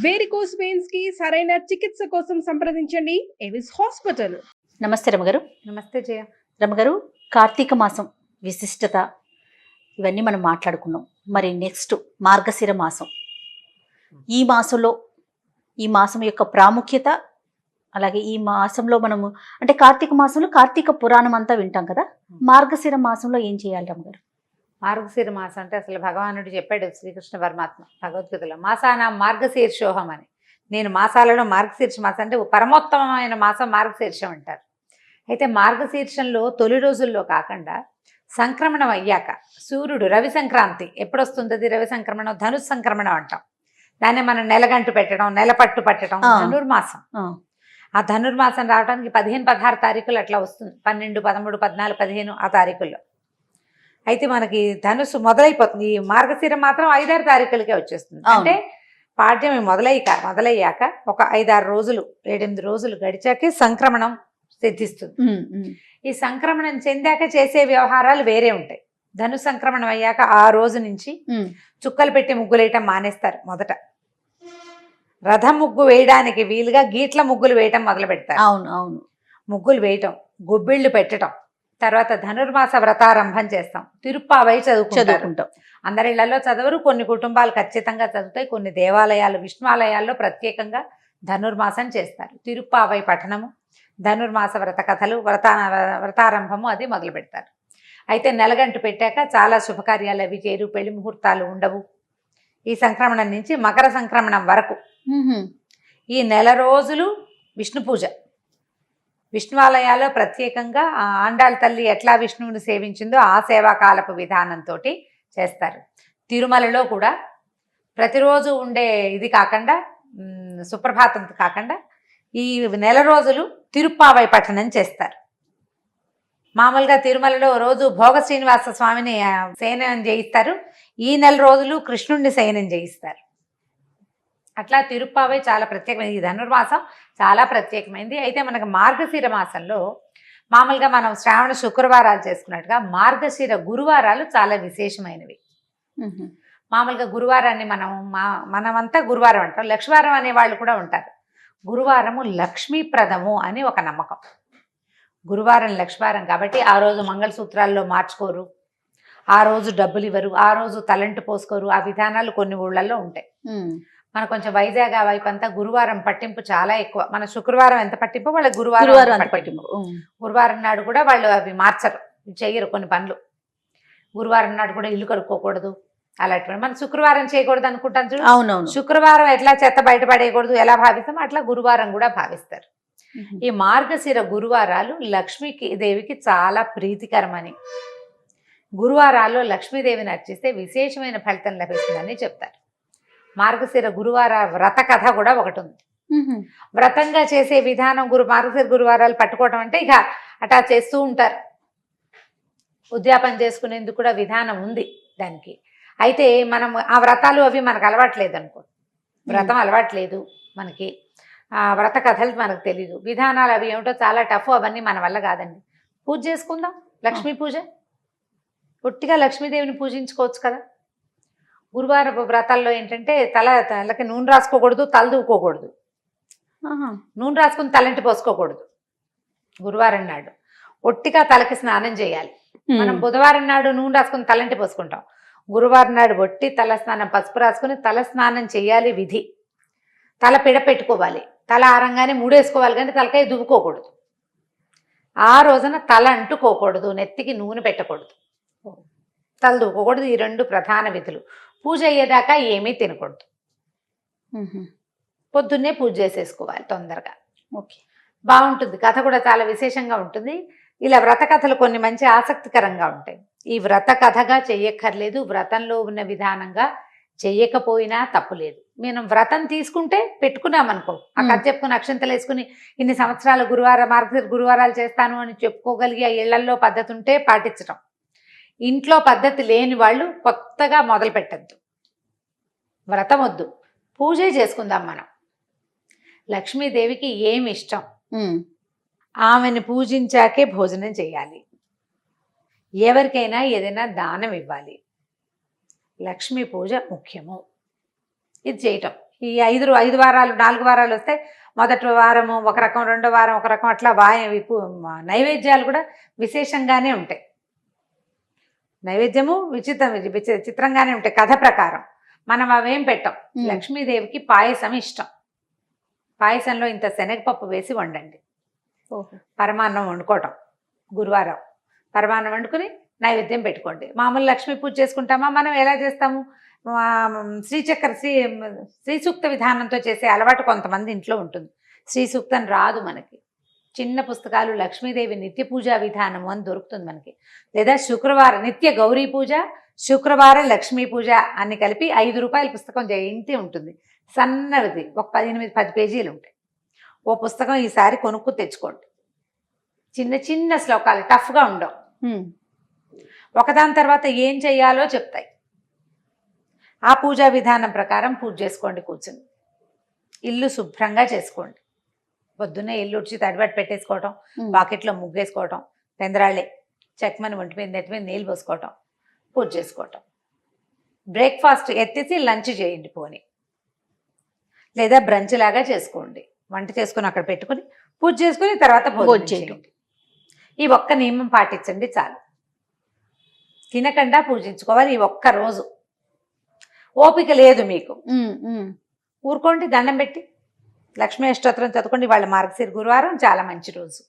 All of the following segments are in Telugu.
వేరికోస్ వెయిన్స్ కి సరైన చికిత్స కోసం సంప్రదించండి ఎవిస్ హాస్పిటల్. నమస్తే రమగారు. నమస్తే జయ. రమగారు, కార్తీక మాసం విశిష్టత ఇవన్నీ మనం మాట్లాడుకున్నాం. మరి నెక్స్ట్ మార్గశిర మాసం, ఈ మాసం యొక్క ప్రాముఖ్యత, అలాగే ఈ మాసంలో మనము అంటే కార్తీక మాసంలో కార్తీక పురాణం అంతా వింటాం కదా, మార్గశిర మాసంలో ఏం చేయాలి రమగారు? మార్గశిర మాసం అంటే అసలు భగవానుడు చెప్పాడు శ్రీకృష్ణ పరమాత్మ భగవద్గీతలో, మాసాన మార్గశీర్షోహం అని. నేను మాసాలలో మార్గశీర్ష మాసం అంటే పరమోత్తమమైన మాసం మార్గశీర్షం అంటారు. అయితే మార్గశీర్షంలో తొలి రోజుల్లో కాకుండా సంక్రమణం అయ్యాక సూర్యుడు రవి సంక్రాంతి ఎప్పుడు వస్తుంది? రవి సంక్రమణం, ధనుస్ సంక్రమణం అంటాం. దాన్ని మనం నెలగంటు పెట్టడం, నెలపట్టు పట్టడం ధనుర్మాసం. ఆ ధనుర్మాసం రావడానికి 15-16 తారీఖులు అట్లా వస్తుంది. 12, 13, 14, 15 ఆ తారీఖుల్లో. అయితే మనకి ధనుసు మొదలైపోతుంది. ఈ మార్గశిర మాత్రం 5-6 తారీఖులకే వచ్చేస్తుంది. అంటే పాడ్యం మొదలయ్యాక ఒక 5-6 రోజులు, 7-8 రోజులు గడిచాకే సంక్రమణం సిద్ధిస్తుంది. ఈ సంక్రమణం చెందాక చేసే వ్యవహారాలు వేరే ఉంటాయి. ధను సంక్రమణం అయ్యాక ఆ రోజు నుంచి చుక్కలు పెట్టి ముగ్గులు వేయటం మానేస్తారు. మొదట రథం ముగ్గు వేయడానికి వీలుగా గీట్ల ముగ్గులు వేయటం మొదలు పెడతారు. అవును. ముగ్గులు వేయటం, గొబ్బిళ్ళు పెట్టడం, తర్వాత ధనుర్మాస వ్రతారంభం చేస్తాం. తిరుప్పావై చదువుకుంటాం. అందరిళ్లలో చదవరు, కొన్ని కుటుంబాలు ఖచ్చితంగా చదువుతాయి. కొన్ని దేవాలయాలు, విష్ణువాలయాల్లో ప్రత్యేకంగా ధనుర్మాసం చేస్తారు. తిరుప్పావై పఠనము, ధనుర్మాస వ్రత కథలు, వ్రతారంభము అది మొదలు పెడతారు. అయితే నెలగంటు పెట్టాక చాలా శుభకార్యాలు అవి చేరు, పెళ్లి ముహూర్తాలు ఉండవు. ఈ సంక్రమణం నుంచి మకర సంక్రమణం వరకు ఈ నెల రోజులు విష్ణు పూజ. విష్ణువాలయాల్లో ప్రత్యేకంగా ఆండాళ్ళ తల్లి ఎట్లా విష్ణువుని సేవించిందో ఆ సేవాకాలపు విధానంతో చేస్తారు. తిరుమలలో కూడా ప్రతిరోజు ఉండే ఇది కాకుండా, సుప్రభాతం కాకుండా ఈ నెల రోజులు తిరుప్పావై పఠనం చేస్తారు. మామూలుగా తిరుమలలో రోజు భోగ శ్రీనివాస స్వామిని శయనం చేయిస్తారు. ఈ నెల రోజులు కృష్ణుడిని శయనం చేయిస్తారు. అట్లా తిరుప్పావై చాలా ప్రత్యేకమైనది. ఈ ధనుర్మాసం చాలా ప్రత్యేకమైనది. అయితే మనకు మార్గశిర మాసంలో మామూలుగా మనం శ్రావణ శుక్రవారాలు చేసుకున్నట్టుగా మార్గశిర గురువారాలు చాలా విశేషమైనవి. మామూలుగా గురువారాన్ని మనమంతా గురువారం అంటాం. లక్ష్మీవారం అనే వాళ్ళు కూడా ఉంటారు. గురువారము లక్ష్మీప్రదము అని ఒక నమ్మకం. గురువారం లక్ష్మీవారం కాబట్టి ఆ రోజు మంగళసూత్రాల్లో మార్చుకోరు, ఆ రోజు డబ్బులు ఇవ్వరు, ఆ రోజు తలంటు పోసుకోరు. ఆ విధానాలు కొన్ని ఊళ్ళల్లో ఉంటాయి. మన కొంచెం వైజాగ్ ఆ వైపు అంతా గురువారం పట్టింపు చాలా ఎక్కువ. మన శుక్రవారం ఎంత పట్టింపు, వాళ్ళ గురువారం పట్టింపు. గురువారం నాడు కూడా వాళ్ళు అవి మార్చరు, చెయ్యరు కొన్ని పనులు. గురువారం నాడు కూడా ఇల్లు కడుక్కోకూడదు, అలాంటి మనం శుక్రవారం చేయకూడదు అనుకుంటాం చూడు. అవునవును. శుక్రవారం ఎట్లా చెత్త బయటపడేయకూడదు ఎలా భావిస్తాం అట్లా గురువారం కూడా భావిస్తారు. ఈ మార్గశిర గురువారాలు లక్ష్మీకి దేవికి చాలా ప్రీతికరమని, గురువారాల్లో లక్ష్మీదేవిని అర్చిస్తే విశేషమైన ఫలితం లభిస్తుందని చెప్తారు. మార్గశిర గురువార వ్రత కథ కూడా ఒకటి ఉంది. వ్రతంగా చేసే విధానం మార్గశిర గురువారాలు పట్టుకోవటం అంటే ఇక అటా చేస్తూ ఉంటారు. ఉద్యాపన చేసుకునేందుకు కూడా విధానం ఉంది దానికి. అయితే మనం ఆ వ్రతాలు అవి మనకు అలవాట్లేదు అనుకో, వ్రతం అలవాట్లేదు మనకి, ఆ వ్రత కథలు మనకు తెలీదు, విధానాలు అవి ఏమిటో చాలా టఫ్, అవన్నీ మన వల్ల కాదండి. పూజ చేసుకుందాం, లక్ష్మీ పూజ. పొట్టిగా లక్ష్మీదేవిని పూజించుకోవచ్చు కదా. గురువారపు వ్రతాల్లో ఏంటంటే తలకి నూనె రాసుకోకూడదు, తల దూకోకూడదు, నూనె రాసుకుని తలంటి పోసుకోకూడదు. గురువారం నాడు ఒట్టిగా తలకి స్నానం చేయాలి. మనం బుధవారం నాడు నూనె రాసుకుని తలంటి పోసుకుంటాం. గురువారం నాడు ఒట్టి తల స్నానం, పసుపు రాసుకుని తల స్నానం చేయాలి విధి. తల పిడ పెట్టుకోవాలి, తల ఆరంగానే మూడేసుకోవాలి, కానీ తలకాయ దువ్వుకోకూడదు. ఆ రోజున తల అంటుకోకూడదు, నెత్తికి నూనె పెట్టకూడదు, తల దువ్వుకోకూడదు. ఈ 2 ప్రధాన విధులు. పూజ అయ్యేదాకా ఏమీ తినకూడదు. పొద్దున్నే పూజ చేసేసుకోవాలి తొందరగా. ఓకే, బాగుంటుంది. కథ కూడా చాలా విశేషంగా ఉంటుంది. ఇలా వ్రత కథలు కొన్ని మంచి ఆసక్తికరంగా ఉంటాయి. ఈ వ్రత కథగా చెయ్యక్కర్లేదు, వ్రతంలో ఉన్న విధానంగా చెయ్యకపోయినా తప్పులేదు. మనం వ్రతం తీసుకుంటే పెట్టుకున్నామనుకో, ఆ కథ చెప్పుకుని అక్షంతలు వేసుకుని ఇన్ని సంవత్సరాలు మార్గశిర గురువారాలు చేస్తాను అని చెప్పుకోగలిగి ఆ ఇళ్లల్లో పద్ధతి ఉంటే పాటించటం. ఇంట్లో పద్ధతి లేని వాళ్ళు కొత్తగా మొదలు పెట్టద్దు. వ్రతం వద్దు, పూజే చేసుకుందాం మనం. లక్ష్మీదేవికి ఏమి ఇష్టం, ఆమెను పూజించాకే భోజనం చేయాలి. ఎవరికైనా ఏదైనా దానం ఇవ్వాలి. లక్ష్మీ పూజ ముఖ్యము. ఇది చేయటం ఈ 5 వారాలు 4 వారాలు వస్తే మొదటి వారము ఒక రకం, రెండో వారం ఒక రకం, అట్లా నైవేద్యాలు కూడా విశేషంగానే ఉంటాయి. నైవేద్యము చిత్రంగానే ఉంటాయి కథ ప్రకారం. మనం అవేం పెట్టం. లక్ష్మీదేవికి పాయసం ఇష్టం. పాయసంలో ఇంత శనగపప్పు వేసి వండండి. పరమాన్నం వండుకోవటం గురువారం పరమాన్నం వండుకుని నైవేద్యం పెట్టుకోండి. మామూలు లక్ష్మీ పూజ చేసుకుంటామా మనం ఎలా చేస్తాము? శ్రీ సూక్త విధానంతో చేసే అలవాటు కొంతమంది ఇంట్లో ఉంటుంది. శ్రీ సూక్తం రాదు మనకి. చిన్న పుస్తకాలు లక్ష్మీదేవి నిత్య పూజా విధానము అని దొరుకుతుంది మనకి. లేదా శుక్రవారం నిత్య గౌరీ పూజ, శుక్రవారం లక్ష్మీ పూజ అన్ని కలిపి 5 రూపాయల పుస్తకం జయంతి ఉంటుంది. సన్నది ఒక 18-10 పేజీలు ఉంటాయి. ఓ పుస్తకం ఈసారి కొనుక్కు తెచ్చుకోండి. చిన్న చిన్న శ్లోకాలు, టఫ్గా ఉండవు. ఒకదాని తర్వాత ఏం చెయ్యాలో చెప్తాయి. ఆ పూజా విధానం ప్రకారం పూజ చేసుకోండి. కూర్చుని ఇల్లు శుభ్రంగా చేసుకోండి. పొద్దున్నే ఇల్లు ఉడిచి తడిబట్టి పెట్టేసుకోవటం, బాకెట్లో ముగ్గేసుకోవటం, పెందరాళ్ళే చెక్కమని ఒంటి మీద నెట్టి మీద నీళ్ళు పోసుకోవటం, పూజ చేసుకోవటం. బ్రేక్ఫాస్ట్ ఎత్తేసి లంచ్ చేయండి పోనీ, లేదా బ్రంచ్ లాగా చేసుకోండి. వంట చేసుకుని అక్కడ పెట్టుకుని పూజ చేసుకుని తర్వాత భోజనం చేయండి. ఈ ఒక్క నియమం పాటించండి చాలు. తినకుండా పూజించుకోవాలి ఈ ఒక్క రోజు. ఓపిక లేదు మీకు, ఊరుకోండి. దండం పెట్టి లక్ష్మీ అష్టోత్తరం చదువుకోండి. వాళ్ళ మార్గశిర గురువారం చాలా మంచి రోజు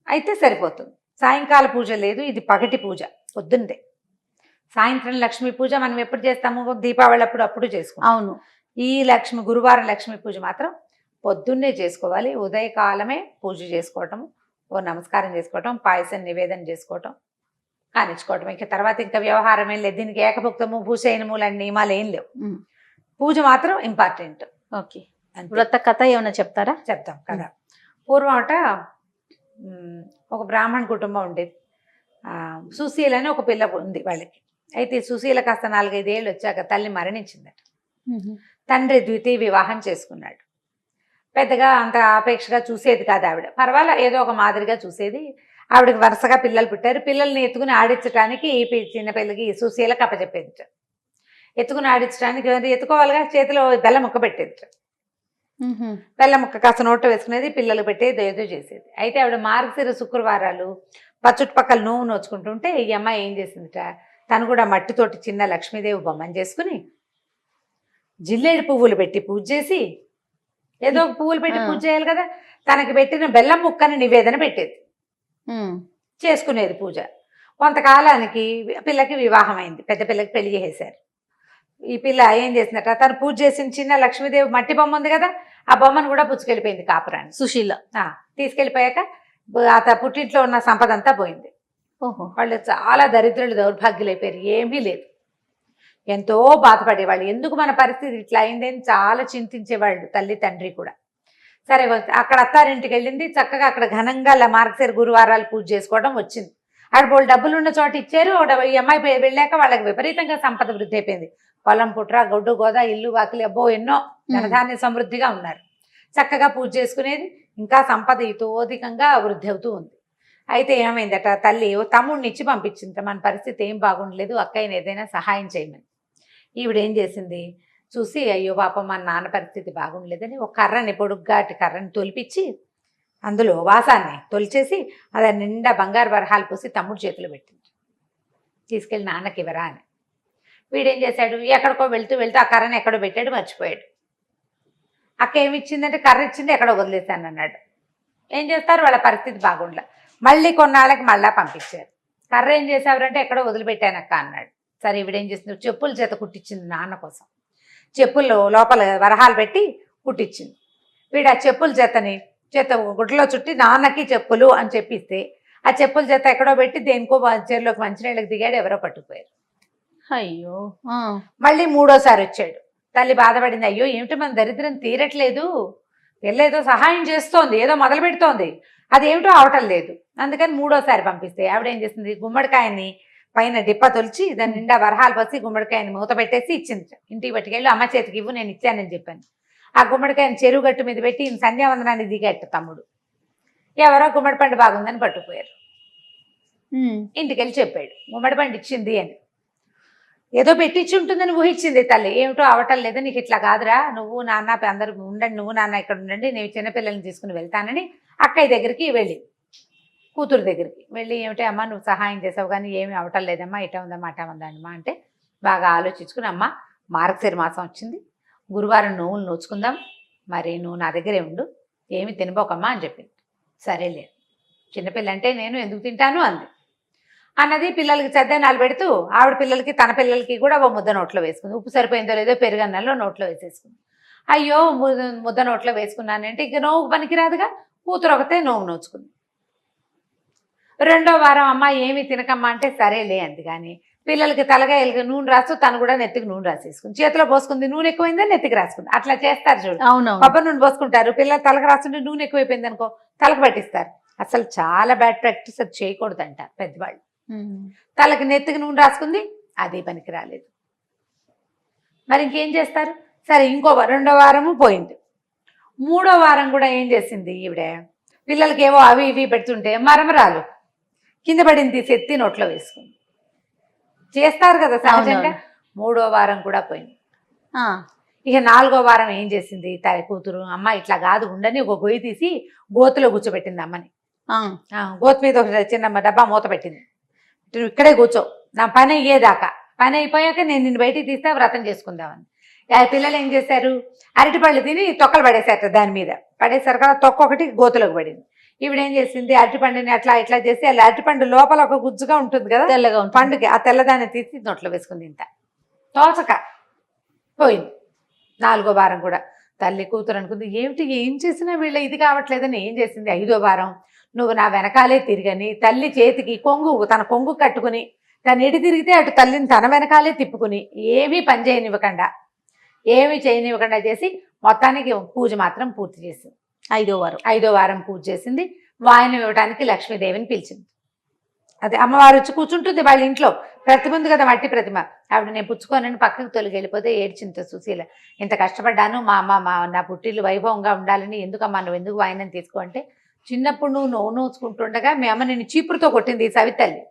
అయితే సరిపోతుంది. సాయంకాల పూజ లేదు, ఇది పగటి పూజ పొద్దున్నే. సాయంత్రం లక్ష్మీ పూజ మనం ఎప్పుడు చేస్తాము? దీపావళి అప్పుడు చేసుకుంటాం. అవును. ఈ గురువారం లక్ష్మీ పూజ మాత్రం పొద్దున్నే చేసుకోవాలి. ఉదయకాలమే పూజ చేసుకోవటం, ఓ నమస్కారం చేసుకోవటం, పాయసం నివేదన చేసుకోవటం, కానిచ్చుకోవటం. ఇంకా తర్వాత ఇంకా వ్యవహారం ఏం లేదు. దీనికి ఏకభుక్తము భూషయనము లాంటి నియమాలు ఏం లేవు. పూజ మాత్రం ఇంపార్టెంట్. ఓకే. వ్రత కథ ఏమైనా చెప్తారా? చెప్తాం కదా. పూర్వం ఒక బ్రాహ్మణ కుటుంబం ఉండేది. సుశీల అని ఒక పిల్ల ఉంది వాళ్ళకి. అయితే సుశీల కాస్త 4-5 ఏళ్ళు వచ్చాక తల్లి మరణించిందట. తండ్రి ద్వితీయ వివాహం చేసుకున్నాడు. పెద్దగా అంత ఆపేక్షగా చూసేది కాదు ఆవిడ. పర్వాలా ఏదో ఒక మాదిరిగా చూసేది. ఆవిడకి వరుసగా పిల్లలు పుట్టారు. పిల్లల్ని ఎత్తుకుని ఆడించడానికి చిన్న పిల్లకి సుశీలకు అప్పచెప్పేది. ఎత్తుకుని ఆడించడానికి ఎత్తుకోవాలిగా, చేతిలో బెల్లం ముక్క పెట్టేది. బెల్లం ముక్క కాస్త నోట్లో వేసుకునేది, పిల్లలు పెట్టేది, ఏదో చేసేది. అయితే ఆవిడ మార్గశిర శుక్రవారాలు చుట్టుపక్కల నువ్వు నోచుకుంటుంటే ఈ అమ్మాయి ఏం చేసిందిట, తను కూడా మట్టితోటి చిన్న లక్ష్మీదేవి బొమ్మను చేసుకుని జిల్లేడు పువ్వులు పెట్టి పూజ చేసి, ఏదో ఒక పువ్వులు పెట్టి పూజ చేయాలి కదా, తనకి పెట్టిన బెల్లం ముక్కని నివేదన పెట్టేది, చేసుకునేది పూజ. కొంతకాలానికి పిల్లకి వివాహం అయింది. పెద్ద పిల్లకి పెళ్లి చేసేశారు. ఈ పిల్ల ఏం చేసిందట, తను పూజ చేసిన చిన్న లక్ష్మీదేవి మట్టి బొమ్మ ఉంది కదా, ఆ బొమ్మను కూడా పుచ్చుకెళ్ళిపోయింది కాపురాన్ని. సుశీల తీసుకెళ్ళిపోయాక పుట్టింట్లో ఉన్న సంపద అంతా పోయింది. వాళ్ళు చాలా దరిద్రులు, దౌర్భాగ్యులు అయిపోయారు. ఏమీ లేదు. ఎంతో బాధపడేవాళ్ళు. ఎందుకు మన పరిస్థితి ఇట్లా అయిందని చాలా చింతించేవాళ్ళు తల్లి తండ్రి కూడా. సరే అక్కడ అత్తారింటికి వెళ్ళింది. చక్కగా అక్కడ ఘనంగా మార్గశిర గురువారాలు పూజ చేసుకోవడం వచ్చింది. అక్కడ వాళ్ళు డబ్బులు ఉన్న చోట ఇచ్చారు. ఈ అమ్మాయి వెళ్ళాక వాళ్ళకి విపరీతంగా సంపద వృద్ధి అయిపోయింది. పొలం పుట్ర, గొడ్డు గోద, ఇల్లు వాకిలి, అబ్బో ఎన్నో ధనధాన్య సమృద్ధిగా ఉన్నారు. చక్కగా పూజ చేసుకునేది. ఇంకా సంపద ఇతోధికంగా వృద్ధి అవుతూ ఉంది. అయితే ఏమైందట, తల్లి తమ్ముడిని ఇచ్చి పంపించింది. మన పరిస్థితి ఏం బాగుండలేదు, అక్కయ్యని ఏదైనా సహాయం చేయమని. ఈవిడేం చేసింది, చూసి అయ్యో పాపం మన నాన్న పరిస్థితి బాగుండలేదని ఒక కర్రని, పొడుగ్గాటి కర్రని తొలిపించి అందులో వాసాన్ని తొలిచేసి అది నిండా బంగారు వరహాలు పోసి తమ్ముడు చేతిలో పెట్టింది. తీసుకెళ్ళి నాన్నకి ఇవ్వరా అని. వీడేం చేశాడు, ఎక్కడికో వెళ్తూ ఆ కర్రని ఎక్కడో పెట్టాడు, మర్చిపోయాడు. అక్క ఏమి ఇచ్చిందంటే కర్ర ఇచ్చింది, ఎక్కడో వదిలేశాను అన్నాడు. ఏం చేస్తారు, వాళ్ళ పరిస్థితి బాగుండలే. మళ్ళీ కొన్నాళ్ళకి మళ్ళా పంపించారు. కర్ర ఏం చేసావురంటే ఎక్కడో వదిలిపెట్టానక్క అన్నాడు. సరే ఈవిడేం చేసింది, చెప్పుల చేత కుట్టించింది నాన్న కోసం. చెప్పుల్లో లోపల వరహాలు పెట్టి కుట్టించింది. వీడు ఆ చెప్పుల చేత గుడ్డలో చుట్టి నాన్నకి చెప్పులు అని చెప్పిస్తే ఆ చెప్పుల చేత ఎక్కడో పెట్టి దేనికో చెరులోకి మంచినీళ్ళకి దిగాడు, ఎవరో పట్టుకుపోయారు. అయ్యో. మళ్ళీ 3ఓసారి వచ్చాడు. తల్లి బాధపడింది, అయ్యో ఏమిటి మన దరిద్రం తీరట్లేదు, వెళ్ళేదో సహాయం చేస్తోంది, ఏదో మొదలు పెడుతోంది, అదేమిటో అవటం లేదు. అందుకని 3ఓసారి పంపిస్తే ఆవిడేం చేసింది, గుమ్మడికాయని పైన డిప్ప తొలిచి దాని నిండా వరహాలు పోసి గుమ్మడికాయని మూత పెట్టేసి ఇచ్చింది. ఇంటికి పట్టుకెళ్ళి అమ్మ చేతికి ఇవ్వు, నేను ఇచ్చానని చెప్పాను. ఆ గుమ్మడికాయని చెరువు గట్టు మీద పెట్టి సంధ్యావందనాన్ని దిగట్టు తమ్ముడు. ఎవరో గుమ్మడి పండు బాగుందని పట్టుకుపోయారు. ఇంటికెళ్ళి చెప్పాడు గుమ్మడి పండు ఇచ్చింది అని. ఏదో పెట్టించి ఉంటుందని ఊహించింది తల్లి. ఏమిటో అవటం లేదు, నీకు ఇట్లా కాదురా, నువ్వు నాన్న అందరు ఉండండి, నువ్వు నాన్న ఇక్కడ ఉండండి, నేను చిన్నపిల్లల్ని తీసుకుని వెళ్తానని అక్కయ్య దగ్గరికి వెళ్ళి, కూతురు దగ్గరికి వెళ్ళి, ఏమిటి అమ్మ నువ్వు సహాయం చేసావు కానీ ఏమీ అవటం లేదమ్మా, ఇట ఉందమ్మా అట ఉందమ్మా అంటే బాగా ఆలోచించుకుని, అమ్మ మార్గశిర మాసం వచ్చింది, గురువారం నువ్వులు నోచుకుందాం, మరి నువ్వు నా దగ్గరే ఉండు, ఏమి తినబోకమ్మా అని చెప్పింది. సరేలే, చిన్నపిల్ల అంటే నేను ఎందుకు తింటాను అంది. అన్నది పిల్లలకి చద్దనాలు పెడుతూ ఆవిడ పిల్లలకి తన పిల్లలకి కూడా ఓ ముద్ద నోట్లో వేసుకుంది. ఉప్పు సరిపోయిందో లేదో పెరుగన్నంలో నోట్లో వేసేసుకుంది. అయ్యో ముద్ద నోట్లో వేసుకున్నానంటే ఇక నోవు పనికిరాదుగా, కూతురు ఒకతే నోవు నోచుకుంది. రెండో వారం అమ్మ ఏమి తినకమ్మా అంటే సరేలే అంది. కానీ పిల్లలకి తలగాయలకి నూనె రాస్తూ తను కూడా నెత్తికి నూనె రాసేసుకుంది. చేతిలో పోసుకుంది, నూనె ఎక్కువైందని నెత్తికి రాసుకుంది. అట్లా చేస్తారు చూడు, కొబ్బరి నూనె పోసుకుంటారు, పిల్లలు తలకు రాస్తుంటే నూనె ఎక్కువైపోయింది అనుకో తలకు పట్టిస్తారు. అసలు చాలా బ్యాడ్ ప్రాక్టీస్, అది చేయకూడదంట పెద్దవాళ్ళు. తలకి నెత్తికి నూనె రాసుకుంది, అది పనికి రాలేదు. మరి ఇంకేం చేస్తారు? సరే ఇంకో రెండో వారము పోయింది. మూడో వారం కూడా ఏం చేసింది ఈవిడ, పిల్లలకి ఏవో అవి ఇవి పెడుతుంటే మరమరాలు కింద పడింది, తీసి ఎత్తి నోట్లో వేసుకుంది. చేస్తారు కదా సహజంగా. మూడో వారం కూడా పోయింది. ఇక నాలుగో వారం ఏం చేసింది కూతురు, అమ్మ ఇట్లా కాదు ఉండని ఒక గొయ్యి తీసి గోతులో కూర్చోబెట్టింది అమ్మని. గోతు మీద ఒక చిన్న డబ్బా మూత పెట్టింది. ఇక్కడే కూర్చో, నా పని అయ్యేదాకా, పని అయిపోయాక నేను నిన్ను బయటికి తీస్తే వ్రతం చేసుకుందామని. పిల్లలు ఏం చేశారు, అరటిపళ్ళు తిని తొక్కలు పడేశారు, దాని మీద పడేశారు కదా, తొక్క ఒకటి గోతులోకి పడింది. ఈవిడేం చేసింది, అరటిపండుని అట్లా ఇట్లా చేసి అలా అరటిపండు లోపల ఒక గుజ్జుగా ఉంటుంది కదా, తెల్లగా పండుగ, ఆ తెల్లదాన్ని తీసి నోట్లో వేసుకుంది. ఇంత తోచక పోయింది. నాలుగో వారం కూడా తల్లి కూతురు అనుకుంది, ఏమిటి ఏం చేసినా వీళ్ళ ఇది కావట్లేదని ఏం చేసింది. ఐదో వారం నువ్వు నా వెనకాలే తిరిగని తల్లి చేతికి కొంగు, తన కొంగు కట్టుకుని తను ఎటు తిరిగితే అటు తల్లిని తన వెనకాలే తిప్పుకుని ఏమీ పని చేయనివ్వకుండా, ఏమీ చేయనివ్వకుండా చేసి మొత్తానికి పూజ మాత్రం పూర్తి చేసింది. ఐదో వారం పూజ చేసింది. వాయనం ఇవ్వడానికి లక్ష్మీదేవిని పిలిచింది. అదే అమ్మవారు వచ్చి కూర్చుంటుంది వాళ్ళ ఇంట్లో, ప్రతిమ ఉంది కదా, మట్టి ప్రతిమ. ఆవిడ నేను పుచ్చుకోనని పక్కకు తొలగి వెళ్ళిపోతే ఏడ్చింత సుశీల. ఇంత కష్టపడ్డాను, మా అమ్మ నా పుట్టిల్లు వైభవంగా ఉండాలని, ఎందుకమ్మా నువ్వు ఎందుకు వాయనం తీసుకో అంటే, చిన్నప్పుడు నువ్వు నోచుకుంటుండగా మీ అమ్మ నిన్ను చీపురుతో కొట్టింది ఈ సవితల్లి.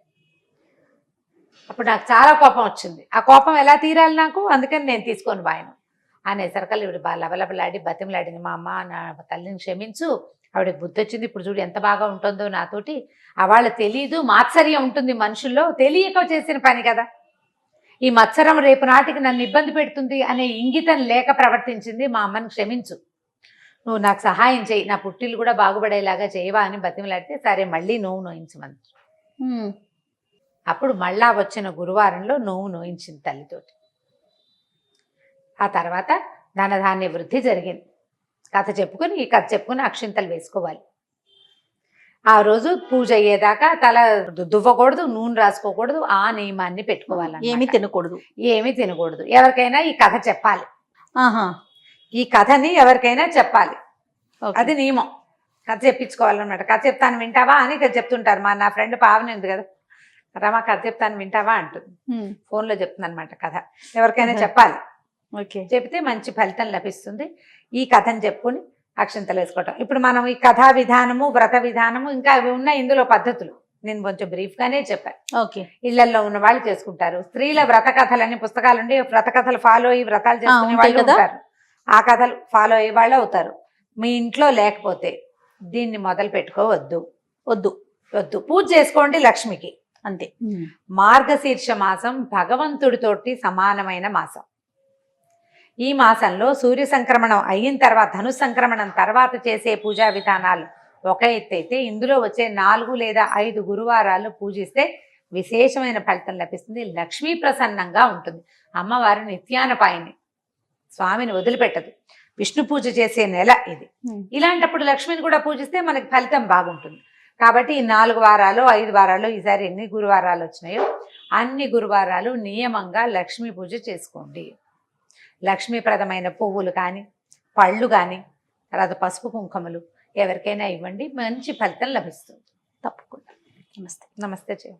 అప్పుడు నాకు చాలా కోపం వచ్చింది, ఆ కోపం ఎలా తీరాలి నాకు, అందుకని నేను తీసుకొని వాయనం అనేసరికల్ ఇవిడ లబలబలాడి బతిమలాడింది, మా అమ్మ నా తల్లిని క్షమించు, ఆవిడకి బుద్ధి వచ్చింది, ఇప్పుడు చూడు ఎంత బాగా ఉంటుందో నాతోటి. వాళ్ళ తెలీదు, మాత్సర్యం ఉంటుంది మనుషుల్లో, తెలియక చేసిన పని కదా, ఈ మత్సరం రేపు నాటికి నన్ను ఇబ్బంది పెడుతుంది అనే ఇంగితం లేక ప్రవర్తించింది, మా అమ్మని క్షమించు, నువ్వు నాకు సహాయం చేయి, నా పుట్టిల్లు కూడా బాగుపడేలాగా చేయవా అని బతిమలాడితే, సరే మళ్ళీ నువ్వు నోయించమని. అప్పుడు మళ్ళా వచ్చిన గురువారంలో నువ్వు నోయించింది తల్లితోటి. ఆ తర్వాత ధనధాన్య వృద్ధి జరిగింది. కథ చెప్పుకొని, ఈ కథ చెప్పుకొని అక్షింతలు వేసుకోవాలి. ఆ రోజు పూజ అయ్యేదాకా తల దువ్వకూడదు, నూనె రాసుకోకూడదు, ఆ నియమాన్ని పెట్టుకోవాలి. ఏమీ తినకూడదు. ఎవరికైనా ఈ కథ చెప్పాలి. ఈ కథని ఎవరికైనా చెప్పాలి, అది నియమం. కథ చెప్పించుకోవాలన్నమాట. కథ చెప్తాను వింటావా అని చెప్తుంటారు. నా ఫ్రెండ్ పావని ఉంది కదా, రమా కథ చెప్తాను వింటావా అంటుంది, ఫోన్లో చెప్తుంది అనమాట కథ. ఎవరికైనా చెప్పాలి, చెప్తే మంచి ఫలితం లభిస్తుంది. ఈ కథను చెప్పుకొని అక్షింతలు వేసుకోవటం. ఇప్పుడు మనం ఈ కథా విధానము, వ్రత విధానము, ఇంకా అవి ఉన్న ఇందులో పద్ధతులు నేను కొంచెం బ్రీఫ్గానే చెప్పాను. ఇళ్లలో ఉన్న వాళ్ళు చేసుకుంటారు. స్త్రీల వ్రత కథలని పుస్తకాలు ఉండి వ్రత కథలు ఫాలో అయ్యి వ్రతాలు చేసుకునే వాళ్ళు ఉంటారు. ఆ కథలు ఫాలో అయ్యే వాళ్ళు అవుతారు. మీ ఇంట్లో లేకపోతే దీన్ని మొదలు పెట్టుకోవద్దు, వద్దు. పూజ చేసుకోండి లక్ష్మికి, అంతే. మార్గశీర్ష మాసం భగవంతుడితోటి సమానమైన మాసం. ఈ మాసంలో సూర్య సంక్రమణం అయిన తర్వాత, ధను సంక్రమణం తర్వాత చేసే పూజా విధానాలు ఒక ఎత్తు అయితే, ఇందులో వచ్చే 4 లేదా 5 గురువారాలు పూజిస్తే విశేషమైన ఫలితం లభిస్తుంది. లక్ష్మీ ప్రసన్నంగా ఉంటుంది. అమ్మవారు నిత్యానపాయిని, స్వామిని వదిలిపెట్టదు. విష్ణు పూజ చేసే నెల ఇది. ఇలాంటప్పుడు లక్ష్మిని కూడా పూజిస్తే మనకి ఫలితం బాగుంటుంది. కాబట్టి ఈ 4 వారాలు 5 వారాలు, ఈసారి ఎన్ని గురువారాలు వచ్చినాయో అన్ని గురువారాలు నియమంగా లక్ష్మీ పూజ చేసుకోండి. లక్ష్మీప్రదమైన పువ్వులు కానీ, పళ్ళు కానీ, తర్వాత పసుపు కుంకుమలు ఎవరికైనా ఇవ్వండి, మంచి ఫలితం లభిస్తుంది తప్పకుండా. నమస్తే.